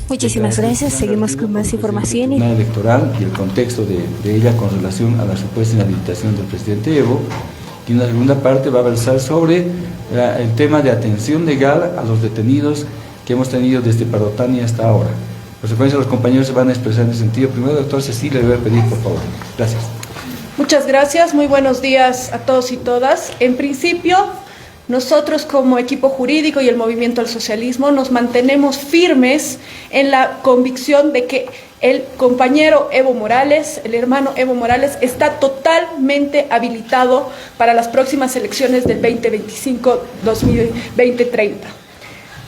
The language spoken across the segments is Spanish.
Muchísimas gracias. Seguimos con más información. Electoral y el contexto de ella con relación a la supuesta inhabilitación del presidente Evo. Y una segunda parte va a versar sobre el tema de atención legal a los detenidos que hemos tenido desde Parotani hasta ahora. Por consecuencia, los compañeros se van a expresar en ese sentido. Primero, doctor Cecilia, le voy a pedir, por favor. Gracias. Muchas gracias. Muy buenos días a todos y todas. En principio, nosotros como equipo jurídico y el Movimiento al Socialismo nos mantenemos firmes en la convicción de que el compañero Evo Morales, el hermano Evo Morales, está totalmente habilitado para las próximas elecciones del 2025-2030.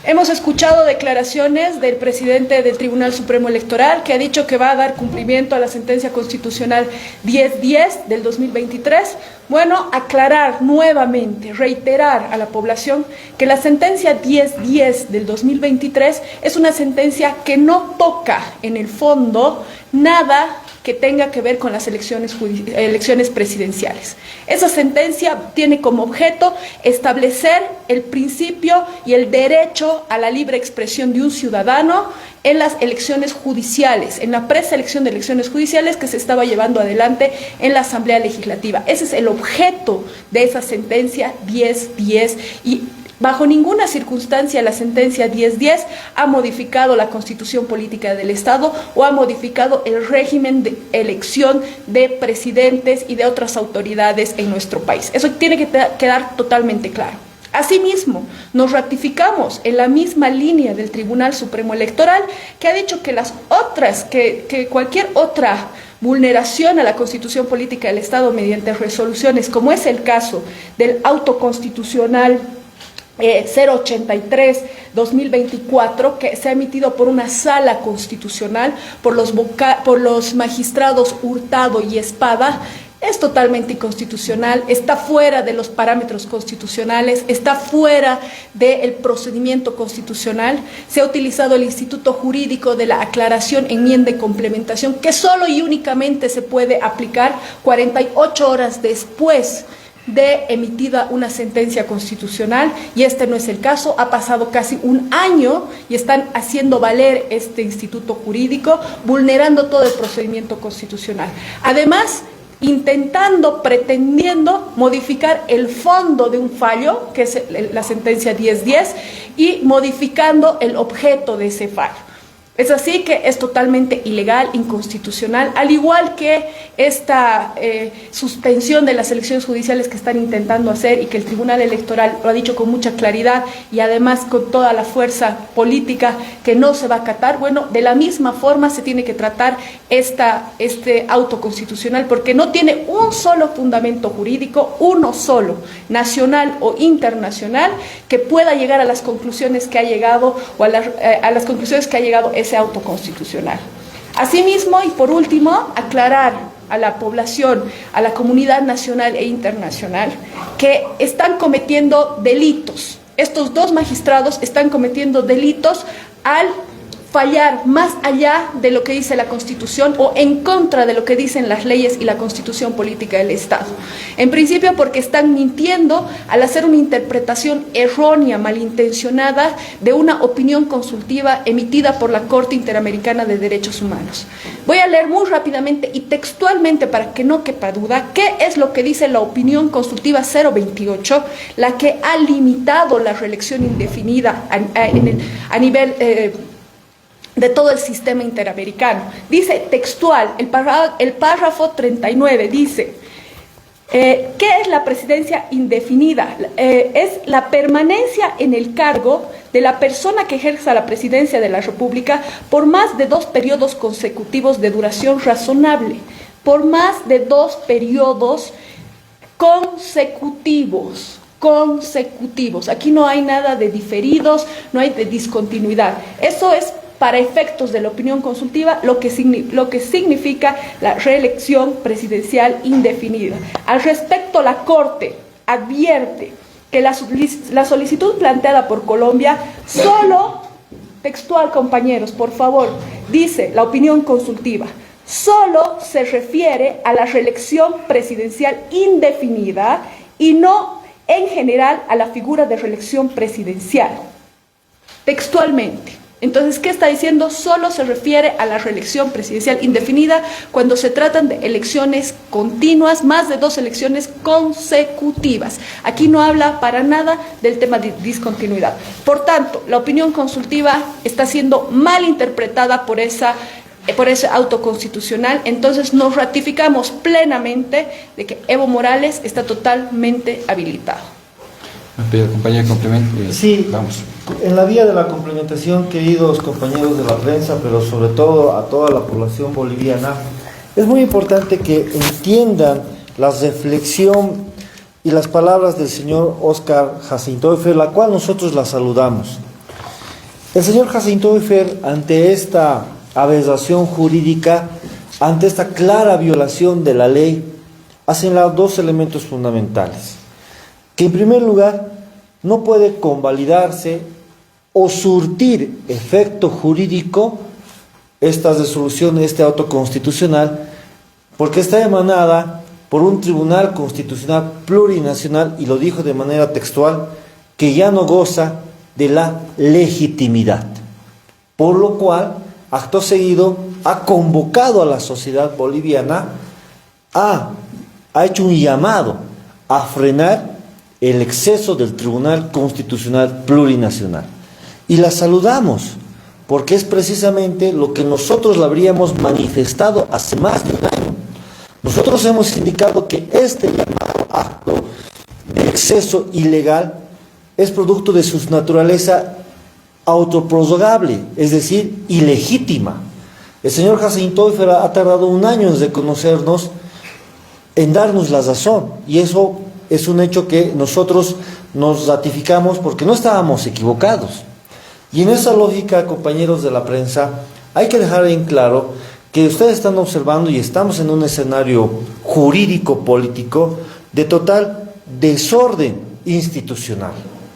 Hemos escuchado declaraciones del presidente del Tribunal Supremo Electoral que ha dicho que va a dar cumplimiento a la sentencia constitucional 1010 del 2023. Bueno, aclarar nuevamente, reiterar a la población que la sentencia 1010 del 2023 es una sentencia que no toca en el fondo nada que tenga que ver con las elecciones presidenciales. Esa sentencia tiene como objeto establecer el principio y el derecho a la libre expresión de un ciudadano en las elecciones judiciales, en la preselección de elecciones judiciales que se estaba llevando adelante en la Asamblea Legislativa. Ese es el objeto de esa sentencia 1010 y bajo ninguna circunstancia la sentencia 1010 ha modificado la Constitución Política del Estado o ha modificado el régimen de elección de presidentes y de otras autoridades en nuestro país. Eso tiene que quedar totalmente claro. Asimismo, nos ratificamos en la misma línea del Tribunal Supremo Electoral que ha dicho que que cualquier otra vulneración a la Constitución Política del Estado mediante resoluciones, como es el caso del auto constitucional 083-2024, que se ha emitido por una sala constitucional, por los magistrados Hurtado y Espada, es totalmente inconstitucional, está fuera de los parámetros constitucionales, está fuera del procedimiento constitucional. Se ha utilizado el instituto jurídico de la aclaración, enmienda y complementación, que solo y únicamente se puede aplicar 48 horas después de emitida una sentencia constitucional, y este no es el caso. Ha pasado casi un año y están haciendo valer este instituto jurídico, vulnerando todo el procedimiento constitucional. Además, pretendiendo modificar el fondo de un fallo, que es la sentencia 1010, y modificando el objeto de ese fallo. Es así que es totalmente ilegal, inconstitucional, al igual que esta suspensión de las elecciones judiciales que están intentando hacer y que el Tribunal Electoral lo ha dicho con mucha claridad y además con toda la fuerza política que no se va a acatar. Bueno, de la misma forma se tiene que tratar este auto constitucional, porque no tiene un solo fundamento jurídico, uno solo, nacional o internacional, que pueda llegar a las conclusiones que ha llegado o a las conclusiones que ha llegado ese auto constitucional. Asimismo, y por último, aclarar a la población, a la comunidad nacional e internacional, que están cometiendo delitos. Estos dos magistrados están cometiendo delitos al fallar más allá de lo que dice la Constitución o en contra de lo que dicen las leyes y la Constitución Política del Estado. En principio porque están mintiendo al hacer una interpretación errónea, malintencionada de una opinión consultiva emitida por la Corte Interamericana de Derechos Humanos. Voy a leer muy rápidamente y textualmente para que no quepa duda qué es lo que dice la opinión consultiva 028, la que ha limitado la reelección indefinida a nivel de todo el sistema interamericano. Dice textual, el párrafo 39 dice, ¿qué es la presidencia indefinida? Es la permanencia en el cargo de la persona que ejerza la presidencia de la República por más de 2 periodos consecutivos de duración razonable, por más de 2 periodos consecutivos. Aquí no hay nada de diferidos, no hay de discontinuidad. Eso es para efectos de la opinión consultiva lo que significa la reelección presidencial indefinida. Al respecto, la Corte advierte que la solicitud planteada por Colombia solo, textual compañeros, por favor, dice la opinión consultiva, solo se refiere a la reelección presidencial indefinida y no en general a la figura de reelección presidencial. Textualmente. Entonces, ¿qué está diciendo? Solo se refiere a la reelección presidencial indefinida cuando se tratan de elecciones continuas, más de 2 elecciones consecutivas. Aquí no habla para nada del tema de discontinuidad. Por tanto, la opinión consultiva está siendo mal interpretada por ese auto constitucional. Entonces nos ratificamos plenamente de que Evo Morales está totalmente habilitado. Compañero, complemento. Sí, vamos. En la vía de la complementación, queridos compañeros de la prensa, pero sobre todo a toda la población boliviana, es muy importante que entiendan la reflexión y las palabras del señor Óscar Jacintoifer, la cual nosotros la saludamos. El señor Jacintoifer, ante esta aberración jurídica, ante esta clara violación de la ley, ha señalado 2 elementos fundamentales. Que en primer lugar no puede convalidarse o surtir efecto jurídico esta resolución, este auto constitucional, porque está emanada por un tribunal constitucional plurinacional, y lo dijo de manera textual, que ya no goza de la legitimidad. Por lo cual, acto seguido, ha convocado a la sociedad boliviana, ha hecho un llamado a frenar el exceso del Tribunal Constitucional Plurinacional. Y la saludamos, porque es precisamente lo que nosotros le habríamos manifestado hace más de un año. Nosotros hemos indicado que este llamado acto de exceso ilegal es producto de su naturaleza autoprorrogable, es decir, ilegítima. El señor Jacintoifer ha tardado un año en reconocernos, en darnos la razón, y eso es un hecho que nosotros nos ratificamos porque no estábamos equivocados. Y en esa lógica, compañeros de la prensa, hay que dejar en claro que ustedes están observando y estamos en un escenario jurídico-político de total desorden institucional,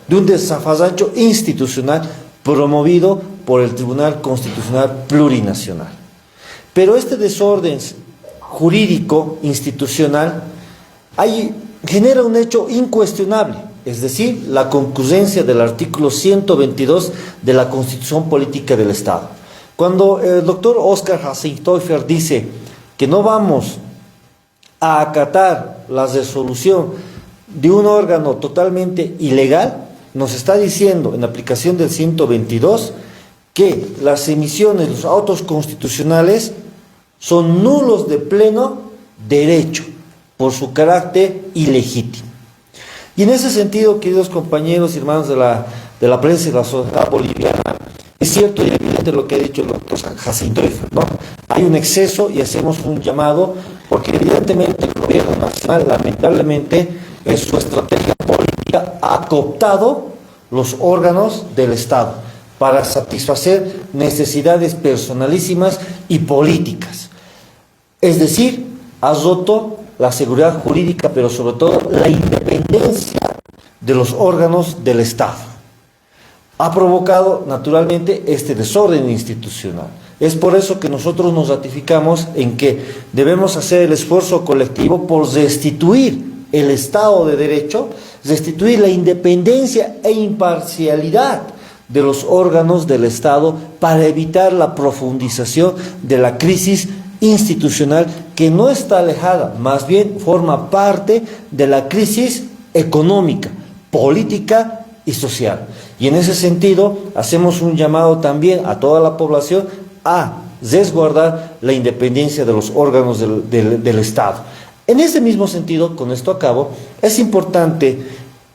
de un desafasaje institucional promovido por el Tribunal Constitucional Plurinacional. Pero este desorden jurídico institucional genera un hecho incuestionable, es decir, la concurrencia del artículo 122 de la Constitución Política del Estado. Cuando el doctor Óscar Jacintoifer dice que no vamos a acatar la resolución de un órgano totalmente ilegal, nos está diciendo, en aplicación del 122, que las emisiones, los autos constitucionales son nulos de pleno derecho por su carácter ilegítimo. Y en ese sentido, queridos compañeros y hermanos de la prensa y de la sociedad boliviana, es cierto y evidente lo que ha dicho el doctor Jacintoifer, ¿no? Hay un exceso y hacemos un llamado, porque evidentemente el gobierno nacional, lamentablemente, en su estrategia política, ha cooptado los órganos del Estado para satisfacer necesidades personalísimas y políticas. Es decir, ha roto la seguridad jurídica, pero sobre todo la independencia de los órganos del Estado. Ha provocado naturalmente este desorden institucional. Es por eso que nosotros nos ratificamos en que debemos hacer el esfuerzo colectivo por restituir el Estado de Derecho, restituir la independencia e imparcialidad de los órganos del Estado para evitar la profundización de la crisis institucional, que no está alejada, más bien forma parte de la crisis económica, política y social. Y en ese sentido hacemos un llamado también a toda la población a resguardar la independencia de los órganos del Estado. En ese mismo sentido, con esto acabo, es importante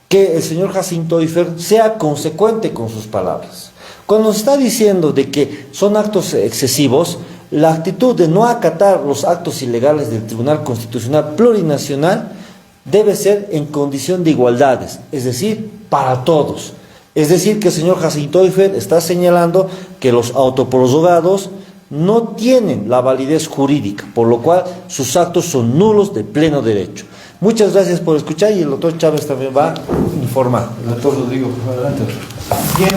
que el señor Jacintoifer sea consecuente con sus palabras. Cuando nos está diciendo de que son actos excesivos, la actitud de no acatar los actos ilegales del Tribunal Constitucional Plurinacional debe ser en condición de igualdades, es decir, para todos. Es decir, que el señor Jacintoifer está señalando que los autoprorrogados no tienen la validez jurídica, por lo cual sus actos son nulos de pleno derecho. Muchas gracias por escuchar, y el doctor Chávez también va a informar. El doctor Rodrigo, adelante. Bien,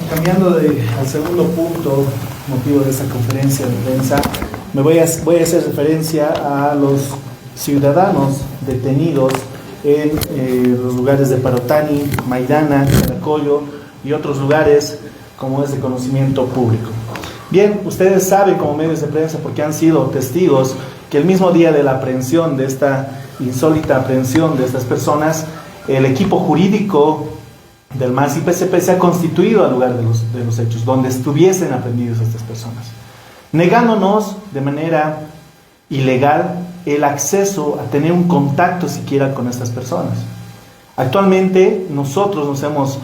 cambiando al segundo punto, motivo de esta conferencia de prensa, voy a hacer referencia a los ciudadanos detenidos en los lugares de Parotani, Maidana, Caracollo y otros lugares como es de conocimiento público. Bien, ustedes saben como medios de prensa, porque han sido testigos, que el mismo día de la aprehensión, de esta insólita aprehensión de estas personas, el equipo jurídico del MAS y PCP se ha constituido al lugar de los hechos, donde estuviesen aprendidos estas personas, negándonos de manera ilegal el acceso a tener un contacto siquiera con estas personas. Actualmente nosotros nos hemos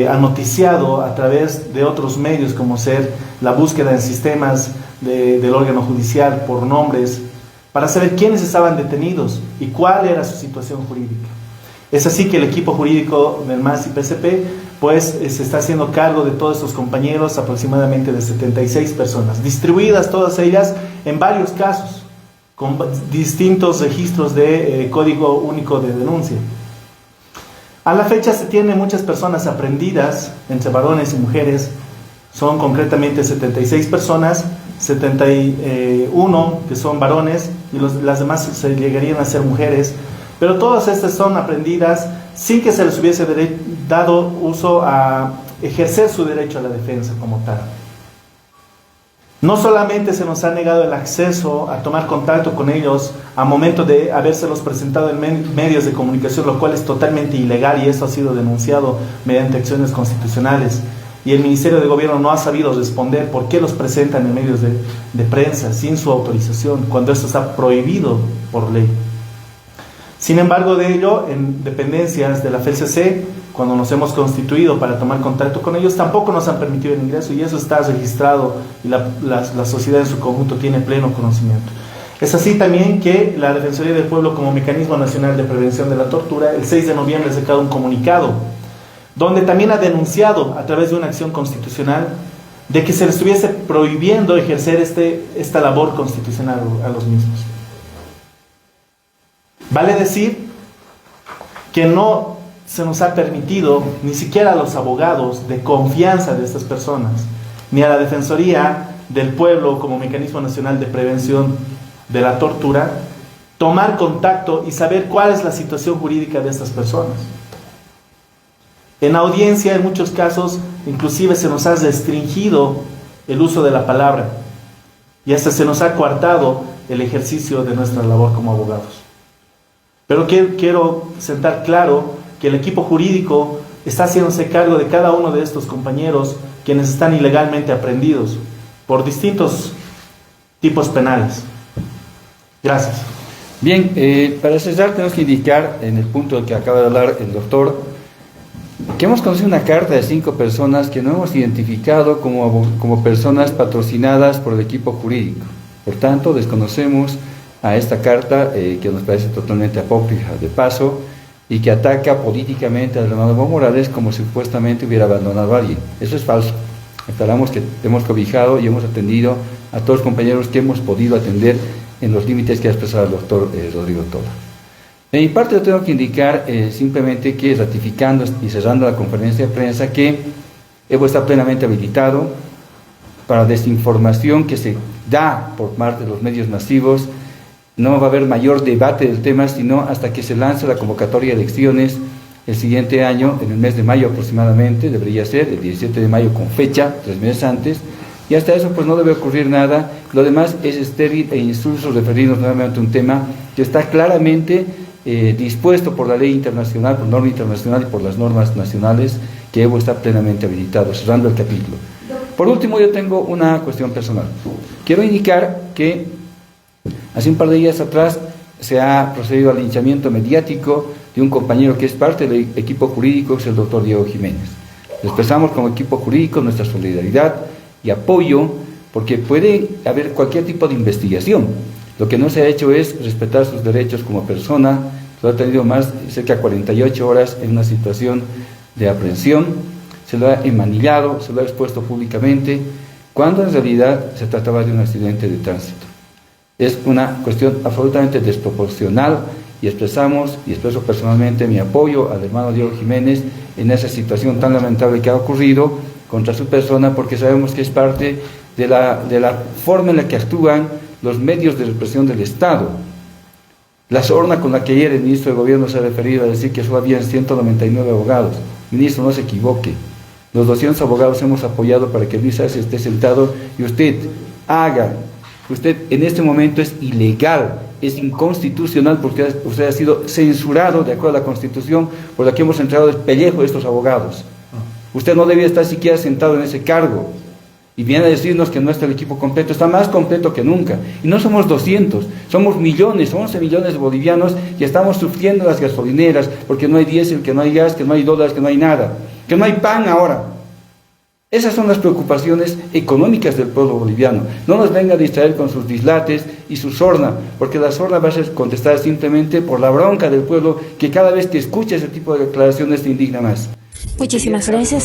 anoticiado a través de otros medios, como ser la búsqueda en sistemas del órgano judicial por nombres, para saber quiénes estaban detenidos y cuál era su situación jurídica. Es así que el equipo jurídico del MAS y PCP pues se está haciendo cargo de todos estos compañeros, aproximadamente de 76 personas, distribuidas todas ellas en varios casos, con distintos registros de código único de denuncia. A la fecha se tienen muchas personas aprehendidas, entre varones y mujeres. Son concretamente 76 personas, 71 que son varones y las demás se llegarían a ser mujeres. Pero todas estas son aprehendidas sin que se les hubiese dado uso a ejercer su derecho a la defensa como tal. No solamente se nos ha negado el acceso a tomar contacto con ellos a momento de habérselos presentado en medios de comunicación, lo cual es totalmente ilegal y esto ha sido denunciado mediante acciones constitucionales. Y el Ministerio de Gobierno no ha sabido responder por qué los presentan en medios de prensa sin su autorización, cuando esto está prohibido por ley. Sin embargo, de ello, en dependencias de la FELCC, cuando nos hemos constituido para tomar contacto con ellos, tampoco nos han permitido el ingreso y eso está registrado y la sociedad en su conjunto tiene pleno conocimiento. Es así también que la Defensoría del Pueblo, como Mecanismo Nacional de Prevención de la Tortura, el 6 de noviembre ha sacado un comunicado donde también ha denunciado a través de una acción constitucional de que se les estuviese prohibiendo ejercer esta labor constitucional a los mismos. Vale decir que no se nos ha permitido ni siquiera a los abogados de confianza de estas personas, ni a la Defensoría del Pueblo como Mecanismo Nacional de Prevención de la Tortura, tomar contacto y saber cuál es la situación jurídica de estas personas. En audiencia, en muchos casos, inclusive se nos ha restringido el uso de la palabra y hasta se nos ha coartado el ejercicio de nuestra labor como abogados. Pero quiero sentar claro que el equipo jurídico está haciéndose cargo de cada uno de estos compañeros quienes están ilegalmente aprehendidos por distintos tipos penales. Gracias. Bien, para cerrar tenemos que indicar en el punto del que acaba de hablar el doctor que hemos conocido una carta de 5 personas que no hemos identificado como personas patrocinadas por el equipo jurídico. Por tanto, desconocemos a esta carta que nos parece totalmente apócrifa de paso y que ataca políticamente al hermano Evo Morales como si supuestamente hubiera abandonado a alguien. Eso es falso. Esperamos que hemos cobijado y hemos atendido a todos los compañeros que hemos podido atender en los límites que ha expresado el doctor Rodrigo Tola. De mi parte, yo tengo que indicar simplemente que, ratificando y cerrando la conferencia de prensa, que Evo está plenamente habilitado para desinformación que se da por parte de los medios masivos. No va a haber mayor debate del tema, sino hasta que se lance la convocatoria de elecciones el siguiente año, en el mes de mayo aproximadamente, debería ser el 17 de mayo con fecha, 3 meses antes, y hasta eso pues no debe ocurrir nada. Lo demás es estéril e insulso referirnos nuevamente a un tema que está claramente dispuesto por la ley internacional, por norma internacional y por las normas nacionales, que Evo está plenamente habilitado. Cerrando el capítulo. Por último, yo tengo una cuestión personal. Quiero indicar que hace un par de días atrás se ha procedido al linchamiento mediático de un compañero que es parte del equipo jurídico, que es el doctor Diego Jiménez. Le expresamos como equipo jurídico nuestra solidaridad y apoyo, porque puede haber cualquier tipo de investigación. Lo que no se ha hecho es respetar sus derechos como persona. Lo ha tenido cerca de 48 horas en una situación de aprehensión, se lo ha emanillado, se lo ha expuesto públicamente, cuando en realidad se trataba de un accidente de tránsito. Es una cuestión absolutamente desproporcional y expreso personalmente mi apoyo al hermano Diego Jiménez en esa situación tan lamentable que ha ocurrido contra su persona, porque sabemos que es parte de la forma en la que actúan los medios de represión del Estado. La sorna con la que ayer el ministro de Gobierno se ha referido a decir que solo habían 199 abogados. Ministro, no se equivoque. Los 200 abogados hemos apoyado para que Luis Arce esté sentado y usted en este momento es ilegal, es inconstitucional porque usted ha sido censurado de acuerdo a la Constitución, por la que hemos entrado el pellejo de estos abogados. Usted no debía estar siquiera sentado en ese cargo. Y viene a decirnos que no está el equipo completo, está más completo que nunca. Y no somos 200, somos millones, 11 millones de bolivianos y estamos sufriendo las gasolineras porque no hay diésel, que no hay gas, que no hay dólares, que no hay nada, que no hay pan ahora. Esas son las preocupaciones económicas del pueblo boliviano. No nos venga a distraer con sus dislates y su sorna, porque la sorna va a ser contestada simplemente por la bronca del pueblo que cada vez que escucha ese tipo de declaraciones te indigna más. Muchísimas gracias.